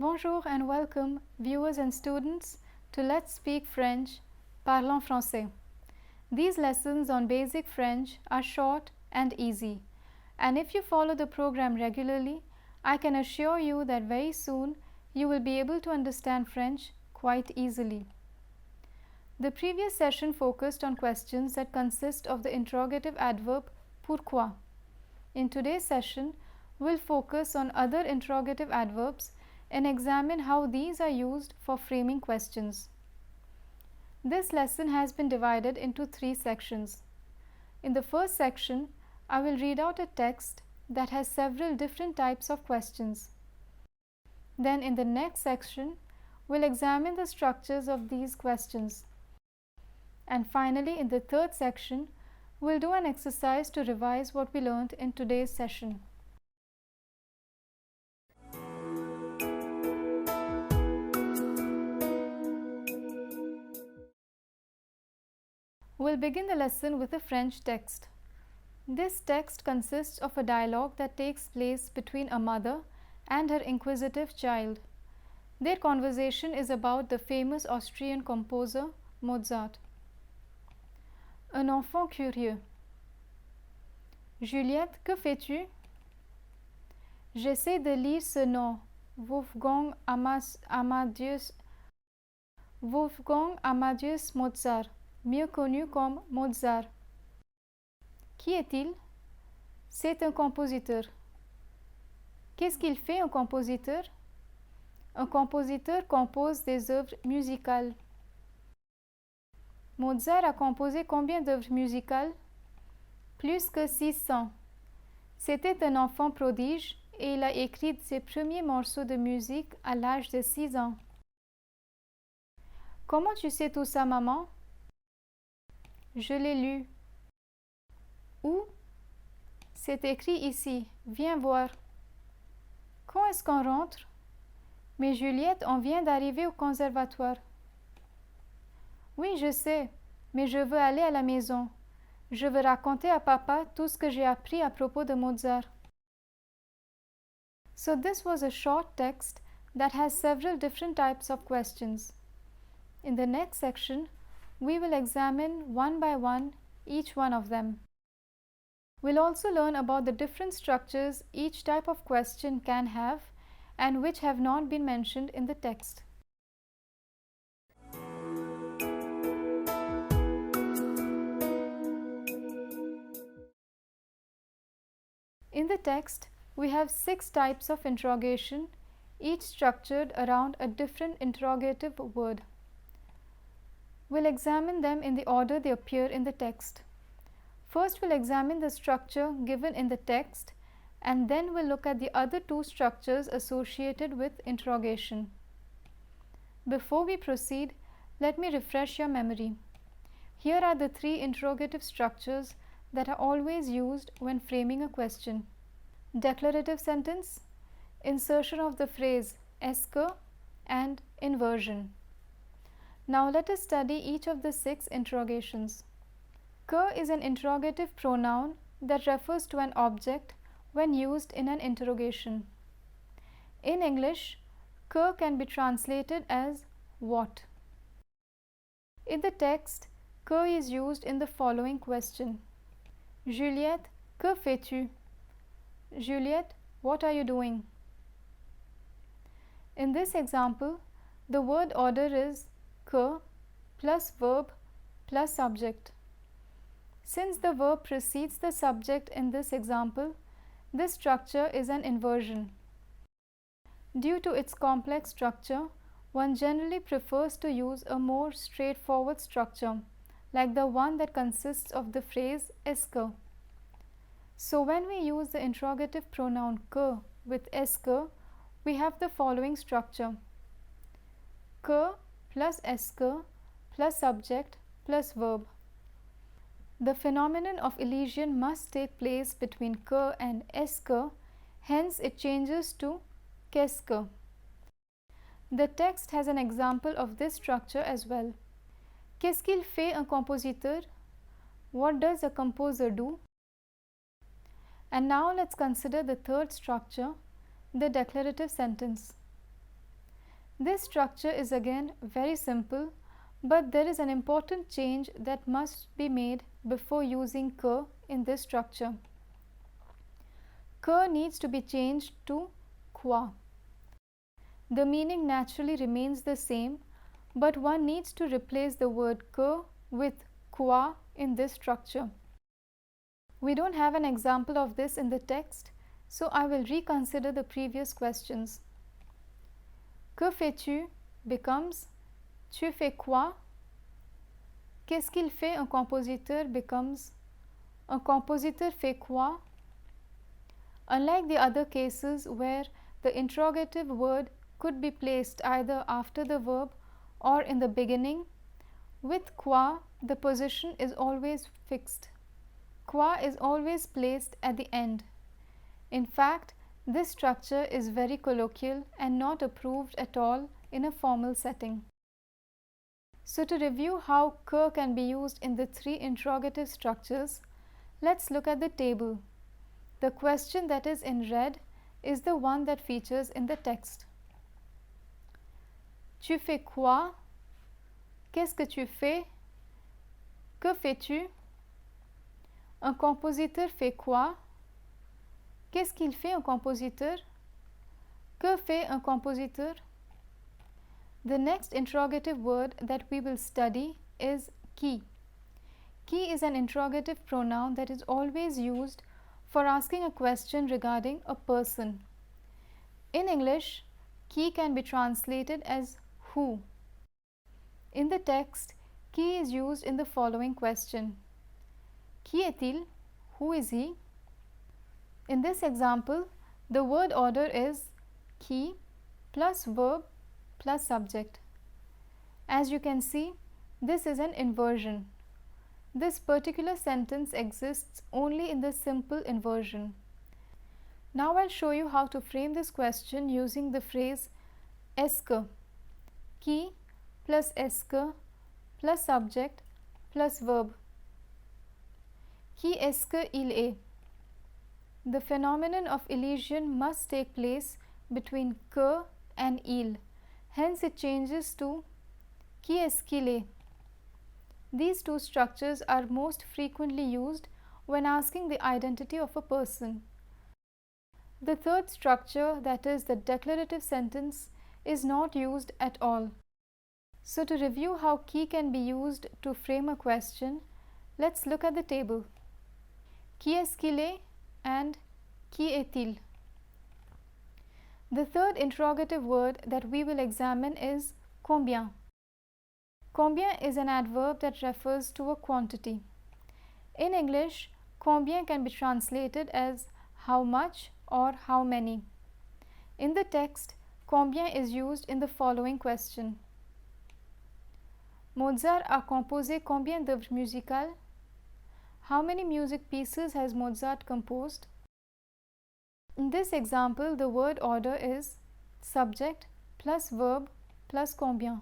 Bonjour and welcome, viewers and students, to Let's Speak French, Parlons Français. These lessons on basic French are short and easy, and if you follow the program regularly, I can assure you that very soon you will be able to understand French quite easily. The previous session focused on questions that consist of the interrogative adverb pourquoi. In today's session, we'll focus on other interrogative adverbs and examine how these are used for framing questions. This lesson has been divided into 3 sections. In the first section, I will read out a text that has several different types of questions. Then in the next section, we'll examine the structures of these questions. And finally, in the third section, we'll do an exercise to revise what we learned in today's session. We'll begin the lesson with a French text. This text consists of a dialogue that takes place between a mother and her inquisitive child. Their conversation is about the famous Austrian composer Mozart. Un enfant curieux. Juliette, que fais-tu? J'essaie de lire ce nom, Wolfgang Amadeus Mozart, mieux connu comme Mozart. Qui est-il? C'est un compositeur. Qu'est-ce qu'il fait, un compositeur? Un compositeur compose des œuvres musicales. Mozart a composé combien d'œuvres musicales? Plus que 600. C'était un enfant prodige et il a écrit ses premiers morceaux de musique à l'âge de 6 ans. Comment tu sais tout ça, maman? Je l'ai lu. Où? C'est écrit ici. Viens voir. Quand est-ce qu'on rentre? Mais Juliette, on vient d'arriver au conservatoire. Oui, je sais, mais je veux aller à la maison. Je veux raconter à papa tout ce que j'ai appris à propos de Mozart. So this was a short text that has several different types of questions. In the next section, we will examine one by one each one of them. We'll also learn about the different structures each type of question can have and which have not been mentioned in the text. In the text, we have 6 types of interrogation, each structured around a different interrogative word. We'll examine them in the order they appear in the text. First, we'll examine the structure given in the text, and then we'll look at the other 2 structures associated with interrogation. Before we proceed, let me refresh your memory. Here are the 3 interrogative structures that are always used when framing a question. Declarative sentence, insertion of the phrase est-ce que, and inversion. Now let us study each of the 6 interrogations. Que is an interrogative pronoun that refers to an object when used in an interrogation. In English, que can be translated as what. In the text, que is used in the following question. Juliette, que fais-tu? Juliette, what are you doing? In this example, the word order is que plus verb plus subject. Since the verb precedes the subject in this example, this structure is an inversion. Due to its complex structure, one generally prefers to use a more straightforward structure, like the one that consists of the phrase est-ce que. So when we use the interrogative pronoun que with est-ce que, we have the following structure. Que plus est-ce que plus subject plus verb. The phenomenon of elision must take place between que and est-ce que, hence it changes to qu'est-ce que. The text has an example of this structure as well. Qu'est-ce qu'il fait, un compositeur? What does a composer do? And now let's consider the third structure, the declarative sentence. This structure is again very simple, but there is an important change that must be made before using que in this structure. Que needs to be changed to quoi. The meaning naturally remains the same, but one needs to replace the word que with quoi in this structure. We don't have an example of this in the text, so I will reconsider the previous questions. Que fais-tu becomes tu fais quoi? Qu'est-ce qu'il fait un compositeur becomes un compositeur fait quoi? Unlike the other cases where the interrogative word could be placed either after the verb or in the beginning, with quoi the position is always fixed. Quoi is always placed at the end. In fact, this structure is very colloquial and not approved at all in a formal setting. So to review how que can be used in the three interrogative structures, let's look at the table. The question that is in red is the one that features in the text. Tu fais quoi? Qu'est-ce que tu fais? Que fais-tu? Un compositeur fait quoi? Qu'est-ce qu'il fait un compositeur? Que fait un compositeur? The next interrogative word that we will study is qui. Qui is an interrogative pronoun that is always used for asking a question regarding a person. In English, qui can be translated as who. In the text, qui is used in the following question. Qui est-il? Who is he? In this example, the word order is qui plus verb plus subject. As you can see, this is an inversion. This particular sentence exists only in the simple inversion. Now I'll show you how to frame this question using the phrase est-ce que. Qui plus est-ce que plus subject plus verb. Qui est-ce que il est? The phenomenon of elision must take place between que and il. Hence it changes to qui est-ce qu'il est. These two structures are most frequently used when asking the identity of a person. The third structure, that is the declarative sentence, is not used at all. So to review how qui can be used to frame a question, let's look at the table. Qui est-ce qu'il est and qui est-il? The third interrogative word that we will examine is combien. Combien is an adverb that refers to a quantity. In English, combien can be translated as how much or how many. In the text, combien is used in the following question. Mozart a composé combien d'œuvres musicales? How many music pieces has Mozart composed? In this example, the word order is subject plus verb plus combien.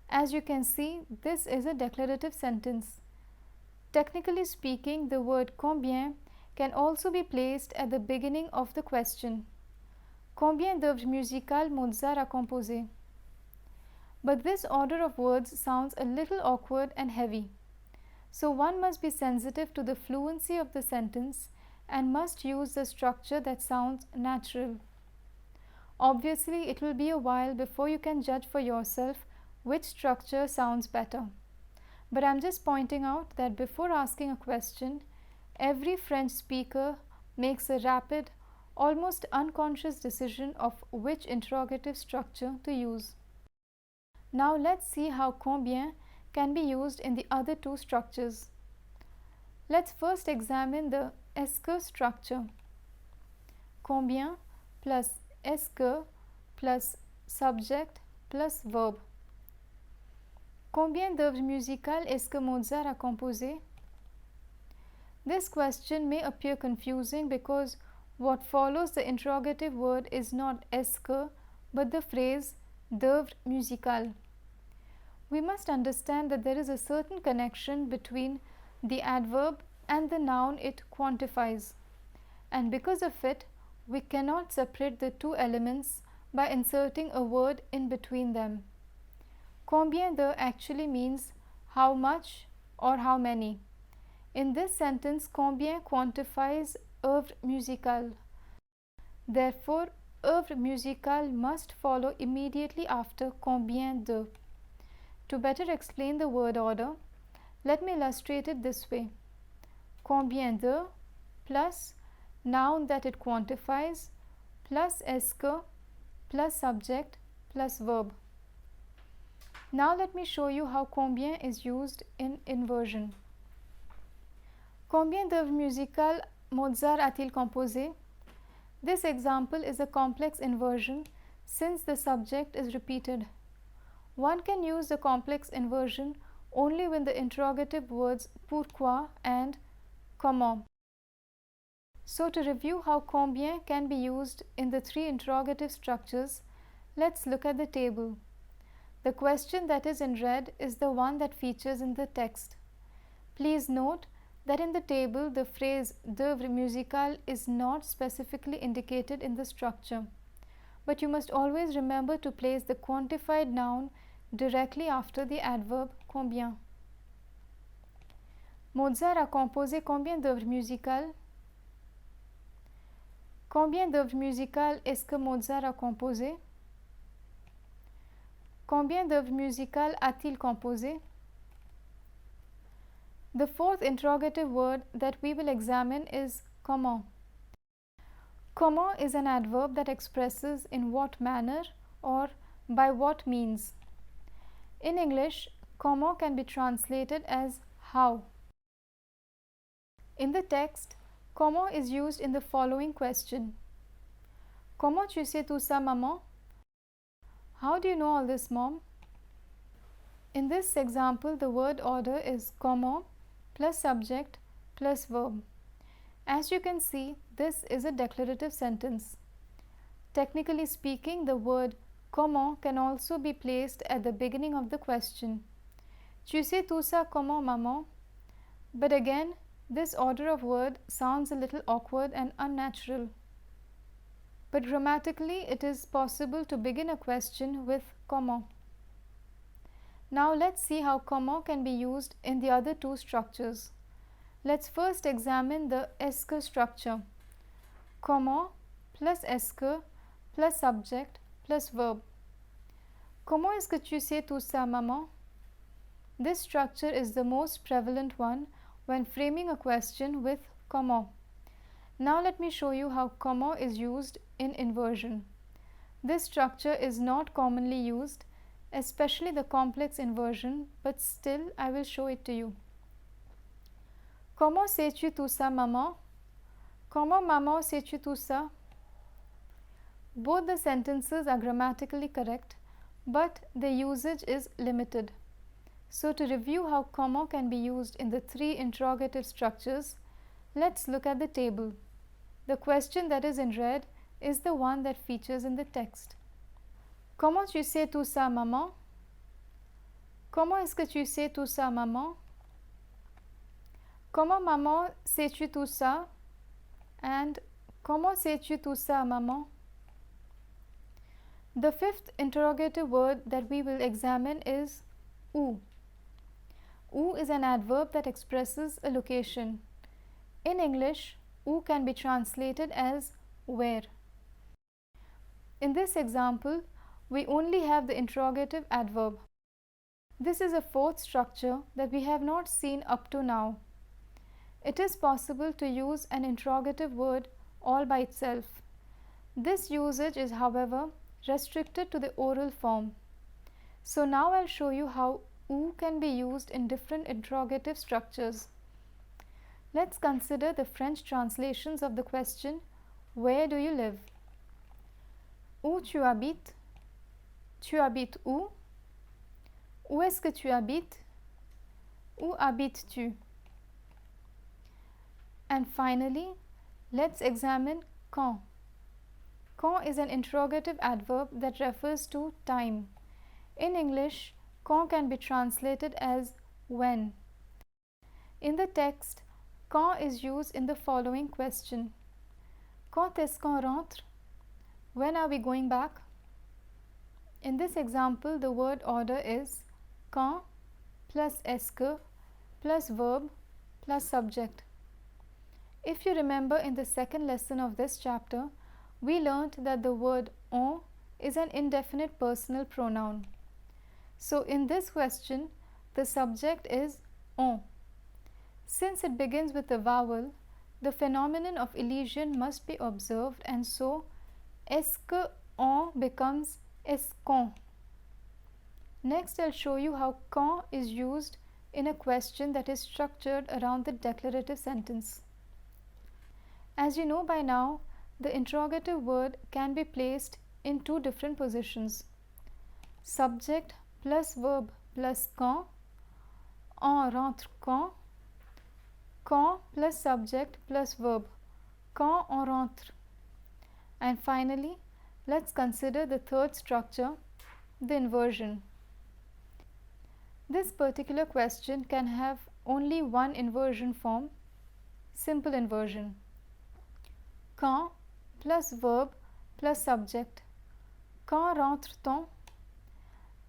As you can see, this is a declarative sentence. Technically speaking, the word combien can also be placed at the beginning of the question. Combien d'œuvres musicales Mozart a composé? But this order of words sounds a little awkward and heavy. So one must be sensitive to the fluency of the sentence and must use the structure that sounds natural. Obviously, it will be a while before you can judge for yourself which structure sounds better. But I'm just pointing out that before asking a question, every French speaker makes a rapid, almost unconscious decision of which interrogative structure to use. Now let's see how combien can be used in the other two structures. Let's first examine the est-ce que structure. Combien plus est-ce que plus subject plus verb. Combien d'œuvres musicales est-ce que Mozart a composé? This question may appear confusing because what follows the interrogative word is not est-ce que but the phrase d'œuvres musicales. We must understand that there is a certain connection between the adverb and the noun it quantifies, and because of it, we cannot separate the two elements by inserting a word in between them. Combien de actually means how much or how many. In this sentence, combien quantifies œuvre musicale. Therefore, œuvre musicale must follow immediately after combien de. To better explain the word order, let me illustrate it this way. Combien de plus noun that it quantifies plus est-ce que plus subject plus verb. Now let me show you how combien is used in inversion. Combien d'œuvres musicales Mozart a-t-il composé? This example is a complex inversion since the subject is repeated. One can use the complex inversion only when the interrogative words pourquoi and comment. So to review how combien can be used in the three interrogative structures, let's look at the table. The question that is in red is the one that features in the text. Please note that in the table the phrase d'œuvre musicale is not specifically indicated in the structure, but you must always remember to place the quantified noun directly after the adverb combien. Mozart a composé combien d'œuvres musicales? Combien d'œuvres musicales est-ce que Mozart a composé? Combien d'œuvres musicales a-t-il composé? The fourth interrogative word that we will examine is comment. Comment is an adverb that expresses in what manner or by what means. In English, comment can be translated as how. In the text, comment is used in the following question. Comment tu sais tout ça, maman? How do you know all this, mom? In this example, the word order is comment plus subject plus verb. As you can see, this is a declarative sentence. Technically speaking, the word comment can also be placed at the beginning of the question. Tu sais tout ça comment, maman? But again, this order of word sounds a little awkward and unnatural. But grammatically, it is possible to begin a question with comment. Now let's see how comment can be used in the other two structures. Let's first examine the est-ce que structure. Comment plus est-ce que plus subject plus verb. Comment est-ce que tu sais tout ça, maman? This structure is the most prevalent one when framing a question with comment. Now let me show you how comment is used in inversion. This structure is not commonly used, especially the complex inversion, but still I will show it to you. Comment sais-tu tout ça, maman? Comment maman sais-tu tout ça? Both the sentences are grammatically correct, but the usage is limited. So to review how comment can be used in the three interrogative structures, let's look at the table. The question that is in red is the one that features in the text. Comment tu sais tout ça, maman? Comment est-ce que tu sais tout ça, maman? Comment maman sais-tu tout ça? And comment sais-tu tout ça, maman? The fifth interrogative word that we will examine is où. Où is an adverb that expresses a location. In English, où can be translated as where. In this example, we only have the interrogative adverb. This is a fourth structure that we have not seen up to now. It is possible to use an interrogative word all by itself. This usage is, however, restricted to the oral form. So now I'll show you how où can be used in different interrogative structures. Let's consider the French translations of the question, where do you live? Où tu habites? Tu habites où? Où est-ce que tu habites? Où habites-tu? And finally, let's examine quand. Quand is an interrogative adverb that refers to time. In English, quand can be translated as when. In the text, quand is used in the following question. Quand est-ce qu'on rentre? When are we going back? In this example, the word order is quand plus est-ce que plus verb plus subject. If you remember, in the second lesson of this chapter, we learnt that the word on is an indefinite personal pronoun. So in this question, the subject is on. Since it begins with a vowel, the phenomenon of elision must be observed, and so est-ce que on becomes est-ce qu'on. Next, I'll show you how quand is used in a question that is structured around the declarative sentence. As you know by now, the interrogative word can be placed in two different positions: subject plus verb plus quand, on rentre quand plus subject plus verb, quand on rentre. And finally, let's consider the third structure, the inversion. This particular question can have only one inversion form, simple inversion. Quand plus verb plus subject. Quand rentre-t-on?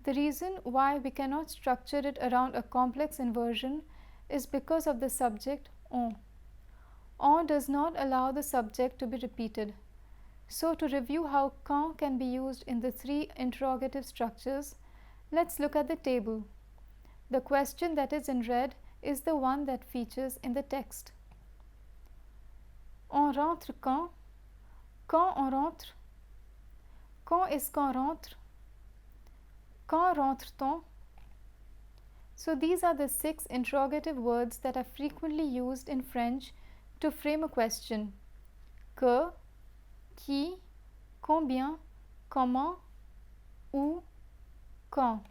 The reason why we cannot structure it around a complex inversion is because of the subject on. On does not allow the subject to be repeated. So to review how quand can be used in the three interrogative structures, let's look at the table. The question that is in red is the one that features in the text. On rentre quand? Quand on rentre? Quand est-ce qu'on rentre? Quand rentre-t-on? So these are the 6 interrogative words that are frequently used in French to frame a question: que, qui, combien, comment, où, quand.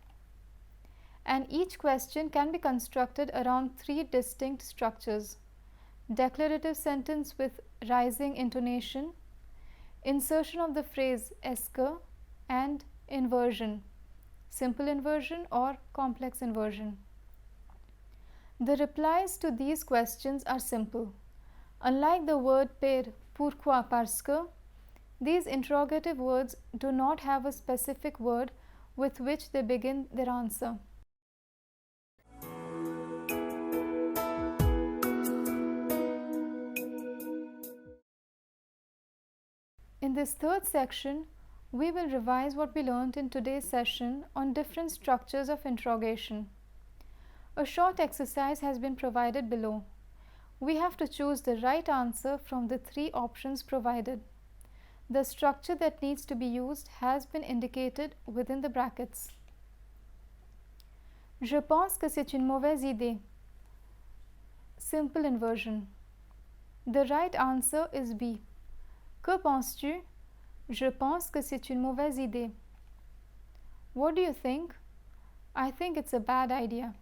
And each question can be constructed around 3 distinct structures: declarative sentence with rising intonation, insertion of the phrase est-ce que, and inversion, simple inversion or complex inversion. The replies to these questions are simple. Unlike the word per, pourquoi, parce que, these interrogative words do not have a specific word with which they begin their answer. In this third section, we will revise what we learned in today's session on different structures of interrogation. A short exercise has been provided below. We have to choose the right answer from the 3 options provided. The structure that needs to be used has been indicated within the brackets. Je pense que c'est une mauvaise idée. Simple inversion. The right answer is B. Que penses-tu? Je pense que c'est une mauvaise idée. What do you think? I think it's a bad idea.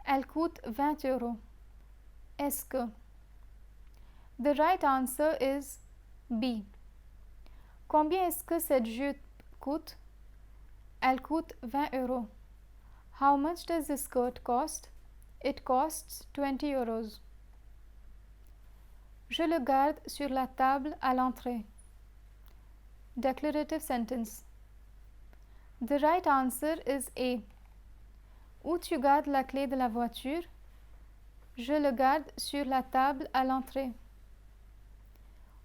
Elle coûte 20 euros. Est-ce que? The right answer is B. Combien est-ce que cette jupe coûte? Elle coûte 20 euros. How much does this skirt cost? It costs 20 euros. Je le garde sur la table à l'entrée. Declarative sentence. The right answer is A. Où tu gardes la clé de la voiture? Je le garde sur la table à l'entrée.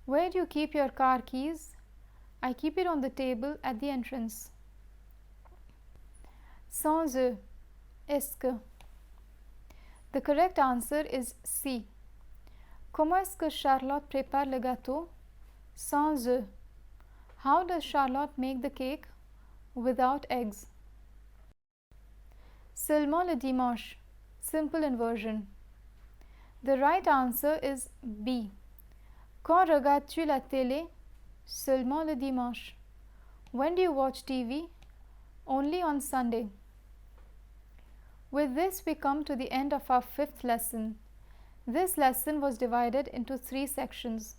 Where do you keep your car keys? I keep it on the table at the entrance. Sans œufs. Est-ce que? The correct answer is C. Comment est-ce que Charlotte prépare le gâteau? Sans œufs. How does Charlotte make the cake? Without eggs. Seulement le dimanche. Simple inversion. The right answer is B. Quand regardes-tu la télé? Seulement le dimanche. When do you watch TV? Only on Sunday. With this, we come to the end of our 5th lesson. This lesson was divided into 3 sections.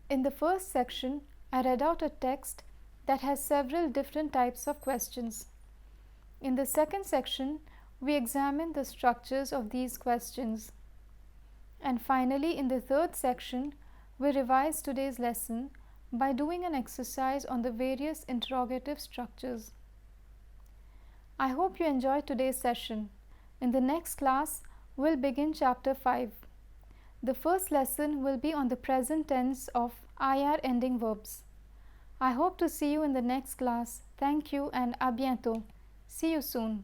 In the first section, I read out a text that has several different types of questions. In the second section, we examined the structures of these questions. And finally, in the third section, we revised today's lesson by doing an exercise on the various interrogative structures. I hope you enjoyed today's session. In the next class, we'll begin Chapter 5. The first lesson will be on the present tense of IR ending verbs. I hope to see you in the next class. Thank you and à bientôt. See you soon.